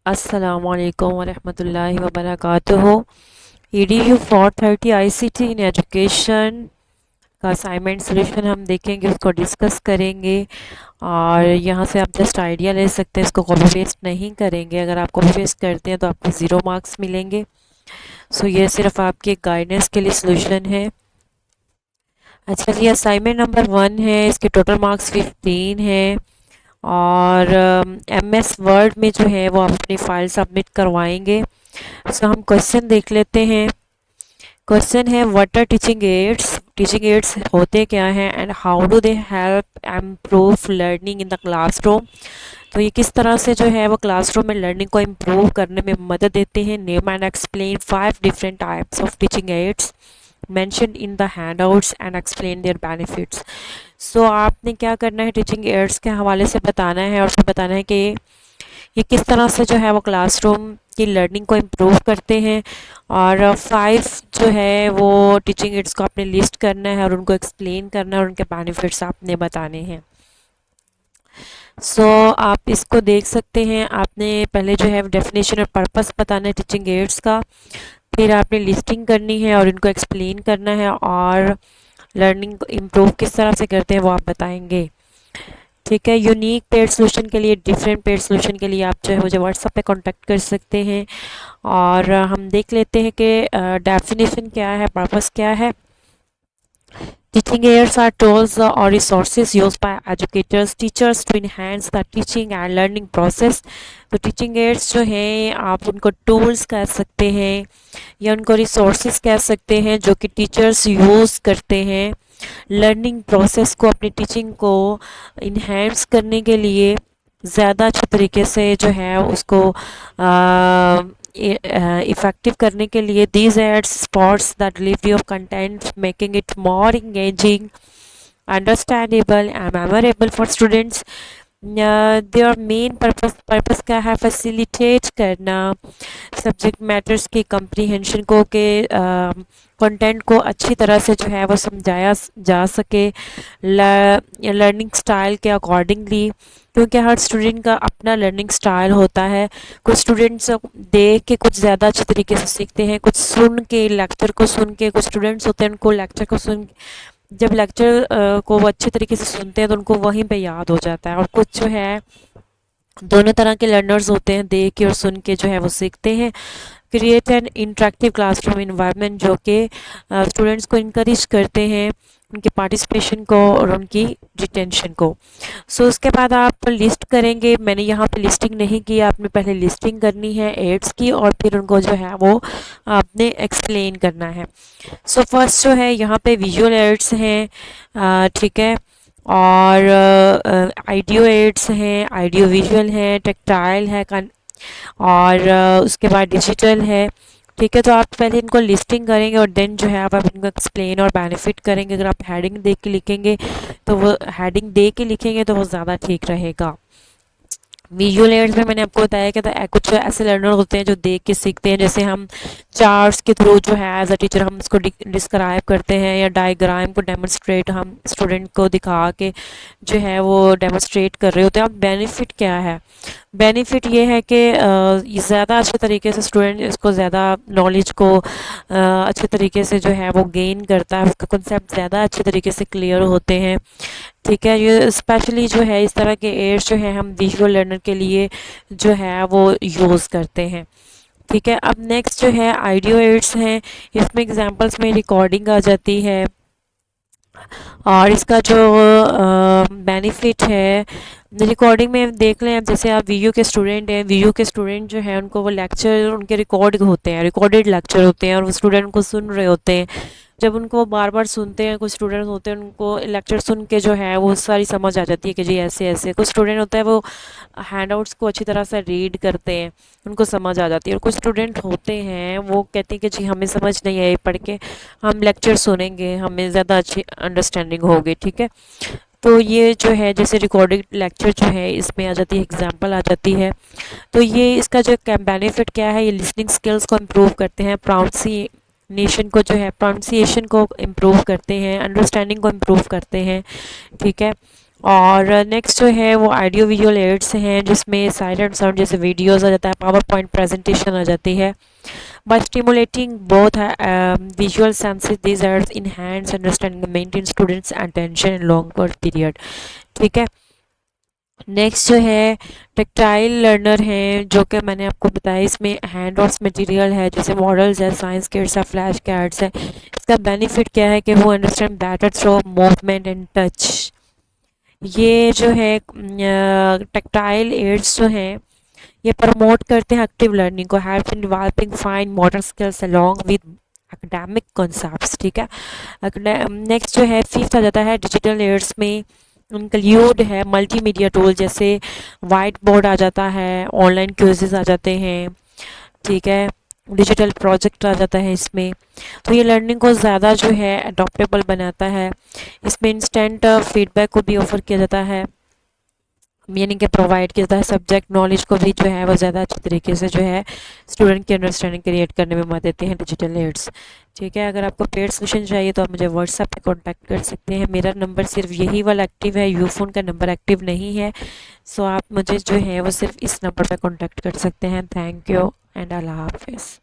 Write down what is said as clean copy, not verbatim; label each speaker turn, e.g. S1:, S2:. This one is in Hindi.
S1: अस्सलामुअलैकुम वरहमतुल्लाहि वबरकातुहू। EDU 430 ICT इन एजुकेशन का असाइनमेंट सोल्यूशन हम देखेंगे, उसको डिस्कस करेंगे। और यहाँ से आप जस्ट आइडिया ले सकते हैं, इसको कॉपी पेस्ट नहीं करेंगे। अगर आप कॉपी पेस्ट करते हैं तो आपको 0 मार्क्स मिलेंगे। सो ये सिर्फ आपके गाइडेंस के लिए सोल्यूशन है। अच्छा जी, असाइनमेंट नंबर 1 है, इसके टोटल मार्क्स 15 है। और MS वर्ड में जो है वो आप अपनी फाइल सबमिट करवाएंगे। सो हम क्वेश्चन देख लेते हैं। क्वेश्चन है, what are teaching aids? Teaching aids होते क्या हैं and how do they help improve learning in the classroom? तो ये किस तरह से जो है वो क्लासरूम में लर्निंग को इम्प्रूव करने में मदद देते हैं। Name and explain 5 different types of teaching ads mentioned in the handouts and explain their benefits. सो आपने क्या करना है, टीचिंग एड्स के हवाले से बताना है और फिर बताना है कि ये किस तरह से जो है वो क्लासरूम की लर्निंग को इम्प्रूव करते हैं। और 5 जो है वो टीचिंग एड्स को आपने लिस्ट करना है और उनको एक्सप्लेन करना है और उनके बेनिफिट्स आपने बताने हैं। सो आप इसको देख सकते हैं। आपने पहले जो है डेफिनेशन और पर्पस बताना है टीचिंग एड्स का, फिर आपने लिस्टिंग करनी है और इनको एक्सप्लेन करना है, और लर्निंग को इम्प्रूव किस तरह से करते हैं वो आप बताएंगे। ठीक है, यूनिक पेड सोल्यूशन के लिए, डिफरेंट पेड सोल्यूशन के लिए आप जो है मुझे व्हाट्सएप पे कांटेक्ट कर सकते हैं। और हम देख लेते हैं कि डेफिनेशन क्या है, पर्पस क्या है। Teaching aids are tools or resources used by educators, teachers to enhance the teaching and learning process. तो टीचिंग एड्स जो हैं आप उनको टूल्स कह सकते हैं या उनको रिसोर्सेज कह सकते हैं जो कि टीचर्स यूज़ करते हैं लर्निंग प्रोसेस को, अपनी टीचिंग को इन्हेंस करने के लिए, ज़्यादा अच्छे तरीके से जो है उसको इफ़ेक्टिव करने के लिए। These aids supports the delivery of content making it more engaging, understandable and memorable for students. Their main purpose क्या है, फैसिलिटेट करना सब्जेक्ट मैटर्स की कंप्रीहेंशन को, के कंटेंट को अच्छी तरह से जो है वो समझाया जा सके लर्निंग स्टाइल के अकॉर्डिंगली, क्योंकि हर स्टूडेंट का अपना लर्निंग स्टाइल होता है। कुछ स्टूडेंट्स देख के कुछ ज़्यादा अच्छे तरीके से सीखते हैं, कुछ सुन के, लेक्चर को सुन के। कुछ स्टूडेंट्स होते हैं उनको लेक्चर को सुन, जब लेक्चर को वो अच्छे तरीके से सुनते हैं तो उनको वहीं पे याद हो जाता है। और कुछ जो है दोनों तरह के लर्नर्स होते हैं, देख के और सुन के जो है वो सीखते हैं। Create an interactive classroom environment जो कि स्टूडेंट्स को इनकरेज करते हैं, उनके पार्टिसिपेशन को और उनकी रिटेंशन को। सो उसके बाद आप लिस्ट करेंगे। मैंने यहाँ पे लिस्टिंग नहीं की, आपने पहले लिस्टिंग करनी है एड्स की और फिर उनको जो है वो आपने एक्सप्लेन करना है। सो फर्स्ट जो है यहाँ पे विजुअल एड्स हैं, ठीक है, और आइडियो एड्स हैं, आइडियो विजुअल हैं, टेक्टाइल है, और उसके बाद डिजिटल है। ठीक है, तो आप पहले इनको लिस्टिंग करेंगे और देन जो है आप इनको एक्सप्लेन और बेनिफिट करेंगे। अगर आप हेडिंग दे के लिखेंगे तो वो हेडिंग दे के लिखेंगे तो वो ज़्यादा ठीक रहेगा। विजुअल एड्स में मैंने आपको बताया कि कुछ ऐसे लर्नर होते हैं जो देख के सीखते हैं, जैसे हम चार्ट्स के थ्रू जो है एज अ टीचर हम इसको डिस्क्राइब करते हैं, या डायग्राम को डेमोन्स्ट्रेट हम स्टूडेंट को दिखा के जो है वो डेमोन्स्ट्रेट कर रहे होते हैं। अब बेनिफिट क्या है, बेनिफिट ये है कि ज़्यादा अच्छे तरीके से स्टूडेंट इसको ज़्यादा नॉलेज को अच्छे तरीके से जो है वो गेन करता है, उसका कंसेप्ट ज़्यादा अच्छे तरीके से क्लियर होते हैं। ठीक है, ये स्पेशली जो है इस तरह के एड्स जो है हम विजुअल लर्नर के लिए जो है वो यूज़ करते हैं। ठीक है, अब नेक्स्ट जो है आइडियो एड्स हैं। इसमें एग्जांपल्स में रिकॉर्डिंग आ जाती है, और इसका जो बेनिफिट है रिकॉर्डिंग में देख लें। अब जैसे आप वीयू के स्टूडेंट हैं, वीयू के स्टूडेंट जो है उनको वो लेक्चर उनके रिकॉर्ड होते हैं, रिकॉर्डेड लेक्चर होते हैं और वो स्टूडेंट उनको सुन रहे होते हैं। जब उनको बार बार सुनते हैं, कुछ स्टूडेंट्स होते हैं उनको लेक्चर सुन के जो है वो सारी समझ आ जाती है कि जी ऐसे ऐसे। कुछ स्टूडेंट होता है वो हैंडआउट्स को अच्छी तरह से रीड करते हैं, उनको समझ आ जाती है। और कुछ स्टूडेंट होते हैं वो कहते हैं कि जी हमें समझ नहीं आई, पढ़ के हम लेक्चर सुनेंगे, हमें ज़्यादा अच्छी अंडरस्टैंडिंग होगी। ठीक है, तो ये जो है जैसे रिकॉर्डेड लेक्चर जो है इसमें आ जाती है, एग्जांपल आ जाती है। तो ये इसका जो बेनिफिट क्या है, ये लिसनिंग स्किल्स को इम्प्रूव करते हैं, प्रोनाउंसिएशन को जो है प्रोनाउंसिएशन को इम्प्रूव करते हैं, अंडरस्टैंडिंग को इम्प्रूव करते हैं। ठीक है, और नेक्स्ट जो है वो ऑडियो विजुअल एड्स हैं, जिसमें साइट एंड साउंड जैसे वीडियोस आ जाता है, पावर पॉइंट प्रेजेंटेशन आ जाती है। By stimulating both visual senses, these ads enhance understanding and maintain students' attention in longer period। ठीक है। नेक्स्ट जो है टेक्टाइल लर्नर हैं, जो कि मैंने आपको बताया, इसमें हैंड ऑफ मटेरियल है, जैसे मॉडल्स है, साइंस किट्स है, फ्लैश कार्ड्स है। इसका बेनिफिट क्या है कि वो understand better through movement and touch. ये जो है टेक्टाइल एड्स जो हैं ये प्रमोट करते हैं एक्टिव लर्निंग को, help in developing fine motor skills along with academic concepts. ठीक है। नेक्स्ट जो है फिफ्थ आ जाता है डिजिटल एड्स में इंक्लूड है मल्टीमीडिया टूल, जैसे वाइट बोर्ड आ जाता है, ऑनलाइन क्विज़ेस आ जाते हैं। ठीक है। डिजिटल प्रोजेक्ट आ जाता है इसमें। तो ये लर्निंग को ज़्यादा जो है अडॉप्टेबल बनाता है। इसमें इंस्टेंट फीडबैक को भी ऑफर किया जाता है, यानी कि प्रोवाइड किया जाता है। सब्जेक्ट नॉलेज को भी जो है वो ज़्यादा अच्छी तरीके से जो है स्टूडेंट की अंडरस्टैंडिंग क्रिएट करने में मदद देते हैं डिजिटल एड्स। ठीक है। अगर आपको पेड सोल्यूशन चाहिए तो आप मुझे व्हाट्सएप पे कांटेक्ट कर सकते हैं। मेरा नंबर सिर्फ यही वाला एक्टिव है, यूफोन का नंबर एक्टिव नहीं है। सो आप मुझे जो है वो सिर्फ इस नंबर पर कॉन्टैक्ट कर सकते हैं। थैंक यू एंड अल्लाह हाफिज़।